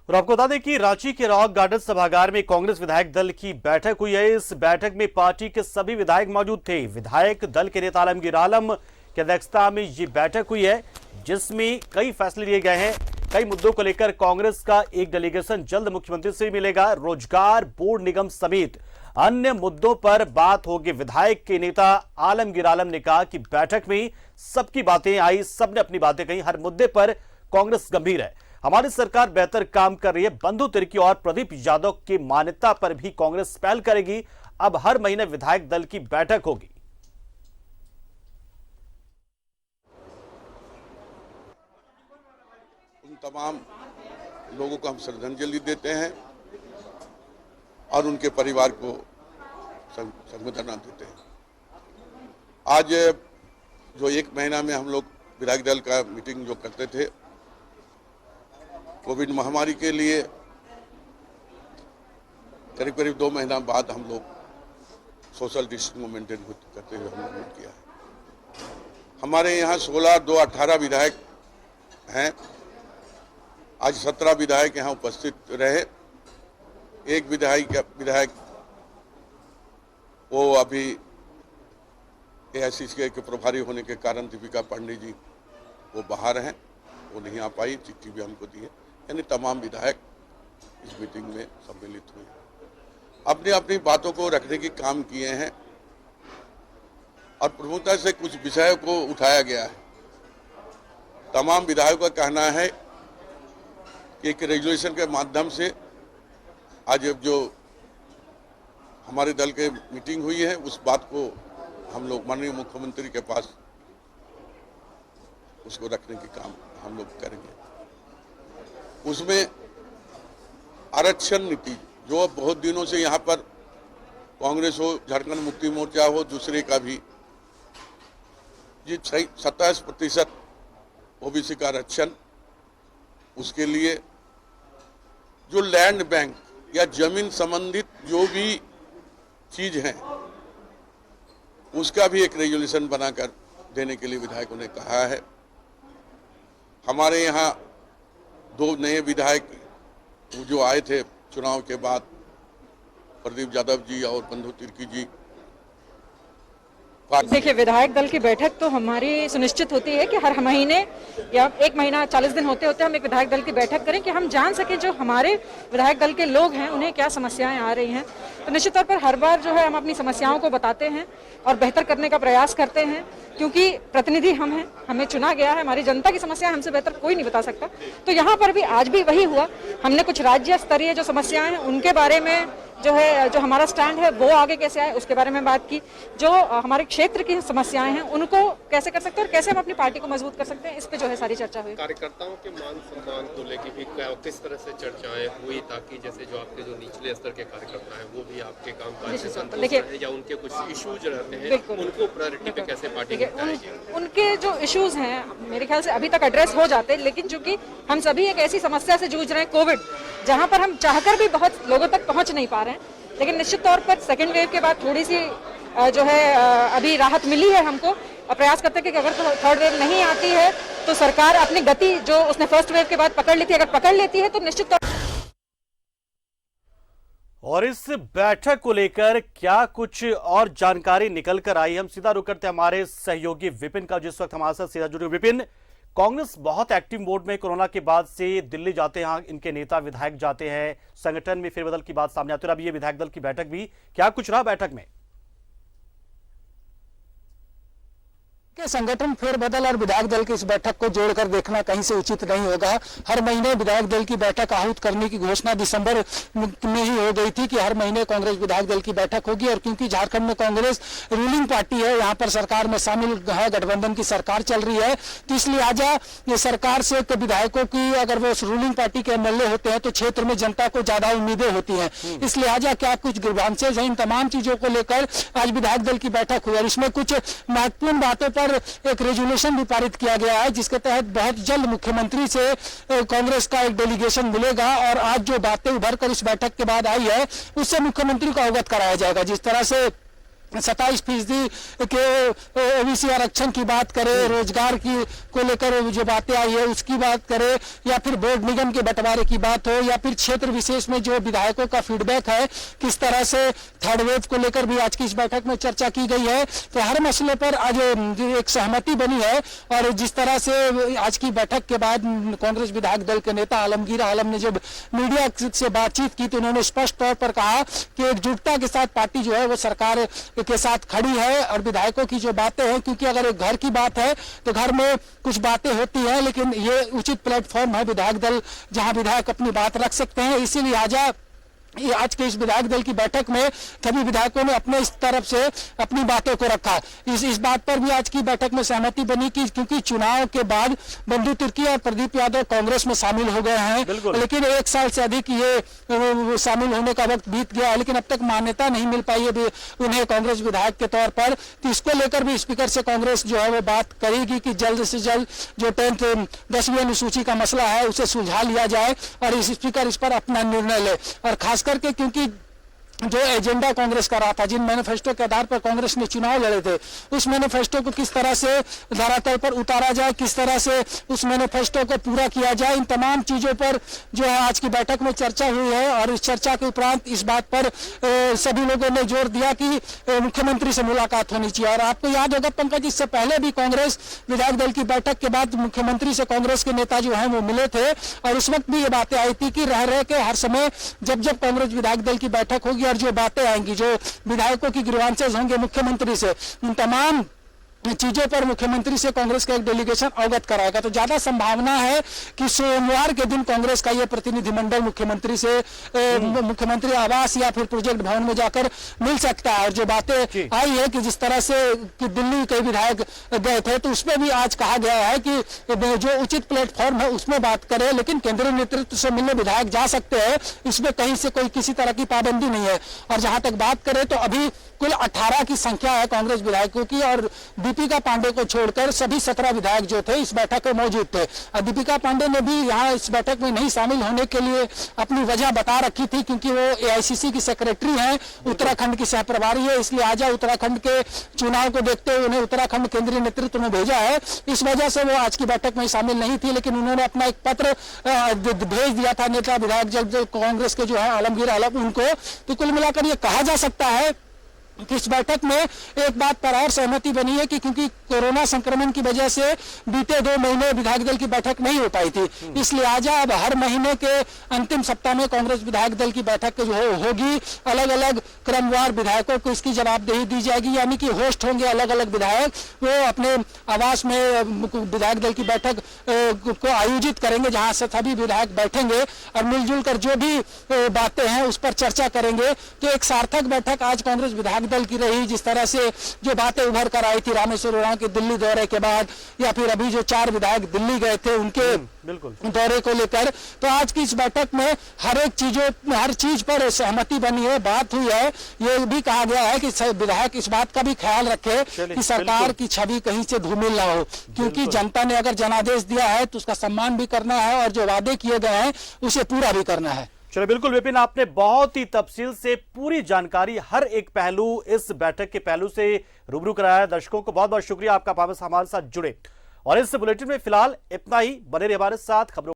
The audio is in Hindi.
और आपको बता दें कि रांची के रॉक गार्डन सभागार में कांग्रेस विधायक दल की बैठक हुई है। इस बैठक में पार्टी के सभी विधायक मौजूद थे। विधायक दल के नेता आलमगीर आलम की अध्यक्षता में ये बैठक हुई है, जिसमें कई फैसले लिए गए हैं। कई मुद्दों को लेकर कांग्रेस का एक डेलीगेशन जल्द मुख्यमंत्री से मिलेगा। रोजगार बोर्ड निगम समेत अन्य मुद्दों पर बात होगी। विधायक के नेता आलमगीर आलम ने कहा कि बैठक में सबकी बातें आई, सबने अपनी बातें कही। हर मुद्दे पर कांग्रेस गंभीर है। हमारी सरकार बेहतर काम कर रही है। बंधु तिर्की और प्रदीप यादव की मान्यता पर भी कांग्रेस पहल करेगी। अब हर महीने विधायक दल की बैठक होगी। उन तमाम लोगों को हम श्रद्धांजलि देते हैं और उनके परिवार को संवेदना देते हैं। आज जो एक महीना में हम लोग विधायक दल का मीटिंग जो करते थे, कोविड महामारी के लिए करीब करीब 2 महीना बाद हम लोग सोशल डिस्टेंस मेंटेन करते हुए हम लोगों ने किया है। हमारे यहाँ 16-2-18 विधायक हैं। आज 17 विधायक यहाँ उपस्थित रहे। एक विधायक वो अभी एआईसीसी के प्रभारी होने के कारण दीपिका पांडे जी वो बाहर हैं, वो नहीं आ पाई। चिट्ठी भी हमको दी है। यानी तमाम विधायक इस मीटिंग में सम्मिलित हुए, अपनी अपनी बातों को रखने की काम किए हैं और प्रमुखता से कुछ विषयों को उठाया गया है। तमाम विधायकों का कहना है कि एक रेजोल्यूशन के माध्यम से आज जो हमारे दल के मीटिंग हुई है, उस बात को हम लोग माननीय मुख्यमंत्री के पास उसको रखने की काम हम लोग करेंगे। उसमें आरक्षण नीति जो बहुत दिनों से यहाँ पर कांग्रेस हो, झारखंड मुक्ति मोर्चा हो, दूसरे का भी, जी 27% ओबीसी का आरक्षण, उसके लिए जो लैंड बैंक या जमीन संबंधित जो भी चीज है उसका भी एक रेजोल्यूशन बनाकर देने के लिए विधायकों ने कहा है। हमारे यहाँ 2 नए विधायक जो आए थे चुनाव के बाद, प्रदीप यादव जी और बंधु तिर्की जी। देखिए, विधायक दल की बैठक तो हमारी सुनिश्चित होती है कि हर महीने या 1 महीना 40 दिन होते होते हम एक विधायक दल की बैठक करें कि हम जान सकें जो हमारे विधायक दल के लोग हैं उन्हें क्या समस्याएं आ रही हैं। तो निश्चित तौर पर हर बार जो है हम अपनी समस्याओं को बताते हैं और बेहतर करने का प्रयास करते हैं, क्योंकि प्रतिनिधि हम हैं, हमें चुना गया है। हमारी जनता की समस्या हमसे बेहतर कोई नहीं बता सकता। तो यहाँ पर भी आज भी वही हुआ। हमने कुछ राज्य स्तरीय जो समस्याएं हैं उनके बारे में जो है, जो हमारा स्टैंड है वो आगे कैसे आए उसके बारे में बात की। जो हमारे क्षेत्र की समस्याएं हैं उनको कैसे कर सकते हैं और कैसे हम अपनी पार्टी को मजबूत कर सकते हैं, इस पे जो है सारी चर्चा हुई। कार्यकर्ताओं के मान सम्मान को लेकर भी किस तरह से चर्चाएं हुई, ताकि जैसे जो आपके जो निचले स्तर के कार्यकर्ता हैं वो भी आपके कामकाज से संतुष्ट हैं या उनके कुछ इश्यूज रहते हैं उनको प्रायोरिटी पे कैसे पार्टी निपटाएगी? उनके जो इश्यूज हैं मेरे ख्याल से अभी तक एड्रेस हो जाते, लेकिन चूंकि हम सभी एक ऐसी समस्या से जूझ रहे हैं, कोविड, जहां पर हम चाहकर भी बहुत लोगों तक पहुंच नहीं पा रहे हैं। लेकिन निश्चित तौर पर सेकेंड वेव के बाद थोड़ी सी जो है अभी राहत मिली है हमको, और प्रयास करते हैं कि अगर थर्ड वेव नहीं आती है तो सरकार अपनी गति जो उसने फर्स्ट वेव के बाद पकड़ ली थी, अगर पकड़ लेती है तो निश्चित तौर। और इस बैठक को लेकर क्या कुछ और जानकारी निकल कर आई, हम सीधा रुक करते हैं हमारे सहयोगी विपिन का, जिस वक्त हमारे साथ सीधा जुड़े। विपिन, कांग्रेस बहुत एक्टिव मोड में कोरोना के बाद से दिल्ली जाते हैं, इनके नेता विधायक जाते हैं, संगठन में फेरबदल की बात सामने आती है। अब ये विधायक दल की बैठक भी, क्या कुछ रहा बैठक में? संगठन फेरबदल और विधायक दल की इस बैठक को जोड़कर देखना कहीं से उचित नहीं होगा। हर महीने विधायक दल की बैठक आहूत करने की घोषणा दिसंबर में ही हो गई थी कि हर महीने कांग्रेस विधायक दल की बैठक होगी। और क्योंकि झारखंड में कांग्रेस रूलिंग पार्टी है, यहाँ पर सरकार में शामिल है, गठबंधन की सरकार चल रही है, तो इसलिए आज ये सरकार से विधायकों की, अगर वो रूलिंग पार्टी के एमएलए होते हैं तो क्षेत्र में जनता को ज्यादा उम्मीदें होती है। इसलिए आज क्या कुछ ग्रीवांसेज है, इन तमाम चीजों को लेकर आज विधायक दल की बैठक हुई और इसमें कुछ महत्वपूर्ण बातों पर एक रेजोल्यूशन भी पारित किया गया है, जिसके तहत बहुत जल्द मुख्यमंत्री से कांग्रेस का एक डेलीगेशन मिलेगा और आज जो बातें उभर कर इस बैठक के बाद आई है उससे मुख्यमंत्री को अवगत कराया जाएगा। जिस तरह से 27% के ओबीसी आरक्षण की बात करें, रोजगार की को लेकर जो बातें आई है उसकी बात करें, या फिर बोर्ड निगम के बंटवारे की बात हो, या फिर क्षेत्र विशेष में जो विधायकों का फीडबैक है, किस तरह से थर्ड वेव को लेकर भी आज की इस बैठक में चर्चा की गई है। तो हर मसले पर आज एक सहमति बनी है। और जिस तरह से आज की बैठक के बाद कांग्रेस विधायक दल के नेता आलमगीर आलम ने जब मीडिया से बातचीत की तो उन्होंने स्पष्ट तौर पर कहा कि एकजुटता के साथ पार्टी जो है वो सरकार के साथ खड़ी है। और विधायकों की जो बातें हैं, क्योंकि अगर एक घर की बात है तो घर में कुछ बातें होती हैं, लेकिन ये उचित प्लेटफॉर्म है विधायक दल जहां विधायक अपनी बात रख सकते हैं। इसीलिए आज के इस विधायक दल की बैठक में सभी विधायकों ने अपने इस तरफ से अपनी बातों को रखा। इस बात पर भी आज की बैठक में सहमति बनी कि क्योंकि चुनाव के बाद बंधु तिर्की और प्रदीप यादव कांग्रेस में शामिल हो गए हैं, लेकिन 1 साल से अधिक ये शामिल होने का वक्त बीत गया है, लेकिन अब तक मान्यता नहीं मिल पाई है उन्हें कांग्रेस विधायक के तौर पर। तो इसको लेकर भी स्पीकर से कांग्रेस जो है वो बात करेगी कि जल्द से जल्द जो 10वीं अनुसूची का मसला है उसे सुलझा लिया जाए और इस स्पीकर इस पर अपना निर्णय ले। और खास करके क्योंकि जो एजेंडा कांग्रेस का रहा था, जिन मैनिफेस्टो के आधार पर कांग्रेस ने चुनाव लड़े थे, उस मैनिफेस्टो को किस तरह से धरातल पर उतारा जाए, किस तरह से उस मैनिफेस्टो को पूरा किया जाए, इन तमाम चीजों पर जो है आज की बैठक में चर्चा हुई है। और इस चर्चा के उपरांत इस बात पर सभी लोगों ने जोर दिया कि मुख्यमंत्री से मुलाकात होनी चाहिए। और आपको याद होगा पंकज, इससे पहले भी कांग्रेस विधायक दल की बैठक के बाद मुख्यमंत्री से कांग्रेस के नेता जो है वो मिले थे और उस वक्त भी ये बातें आई थी कि रह के हर समय जब कांग्रेस विधायक दल की बैठक होगी और जो बातें आएंगी, जो विधायकों की ग्रीवांसेस होंगे मुख्यमंत्री से, उन तमाम चीजों पर मुख्यमंत्री से कांग्रेस का एक डेलीगेशन अवगत कराएगा। तो ज्यादा संभावना है कि सोमवार के दिन कांग्रेस का यह प्रतिनिधिमंडल मुख्यमंत्री से मुख्यमंत्री आवास या फिर प्रोजेक्ट भवन में जाकर मिल सकता है। और जो बातें आई है कि जिस तरह से कि दिल्ली के विधायक गए थे, तो उसमें भी आज कहा गया है कि जो उचित प्लेटफॉर्म है उसमें बात करें, लेकिन केंद्रीय नेतृत्व से मिलने विधायक जा सकते हैं, इसमें कहीं से कोई किसी तरह की पाबंदी नहीं है। और जहां तक बात करें तो अभी कुल 18 की संख्या है कांग्रेस विधायकों की, और दीपिका पांडे को छोड़कर सभी 17 विधायक जो थे इस बैठक में मौजूद थे। और दीपिका पांडे ने भी यहाँ इस बैठक में नहीं शामिल होने के लिए अपनी वजह बता रखी थी, क्योंकि वो AICC की सेक्रेटरी हैं, उत्तराखंड की सहप्रभारी है, इसलिए आज उत्तराखंड के चुनाव को देखते हुए उन्हें उत्तराखंड केंद्रीय नेतृत्व में भेजा है। इस वजह से वो आज की बैठक में शामिल नहीं थी, लेकिन उन्होंने अपना एक पत्र भेज दिया था नेता विधायक जब कांग्रेस के जो है आलमगीर आलम उनको। तो कुल मिलाकर ये कहा जा सकता है कि इस बैठक में एक बात पर और सहमति बनी है कि क्योंकि कोरोना संक्रमण की वजह से बीते 2 महीने विधायक दल की बैठक नहीं हो पाई थी, इसलिए आज अब हर महीने के अंतिम सप्ताह में कांग्रेस विधायक दल की बैठक जो होगी, अलग अलग क्रमवार विधायकों को इसकी जवाबदेही दी जाएगी, यानी कि होस्ट होंगे अलग अलग विधायक, वो अपने आवास में विधायक दल की बैठक को आयोजित करेंगे, जहां से सभी विधायक बैठेंगे और मिलजुल कर जो भी बातें हैं उस पर चर्चा करेंगे। तो एक सार्थक बैठक आज कांग्रेस विधायक दल की रही। जिस तरह से जो बातें उभर कर आई थी रामेश्वर उरांव के दिल्ली दौरे के बाद, या फिर अभी जो 4 विधायक दिल्ली गए थे उनके दौरे को लेकर, तो आज की इस बैठक में हर चीज पर सहमति बनी है, बात हुई है। ये भी कहा गया है कि विधायक इस बात का भी ख्याल रखे कि सरकार की छवि कहीं से धूमिल ना हो, क्योंकि जनता ने अगर जनादेश दिया है तो उसका सम्मान भी करना है और जो वादे किए गए हैं उसे पूरा भी करना है। चलो बिल्कुल विपिन, आपने बहुत ही तफसील से पूरी जानकारी, हर एक पहलू इस बैठक के पहलू से रूबरू कराया। दर्शकों को बहुत बहुत शुक्रिया आपका वापस हमारे साथ जुड़े। और इस बुलेटिन में फिलहाल इतना ही। बने रहिए हमारे साथ खबरों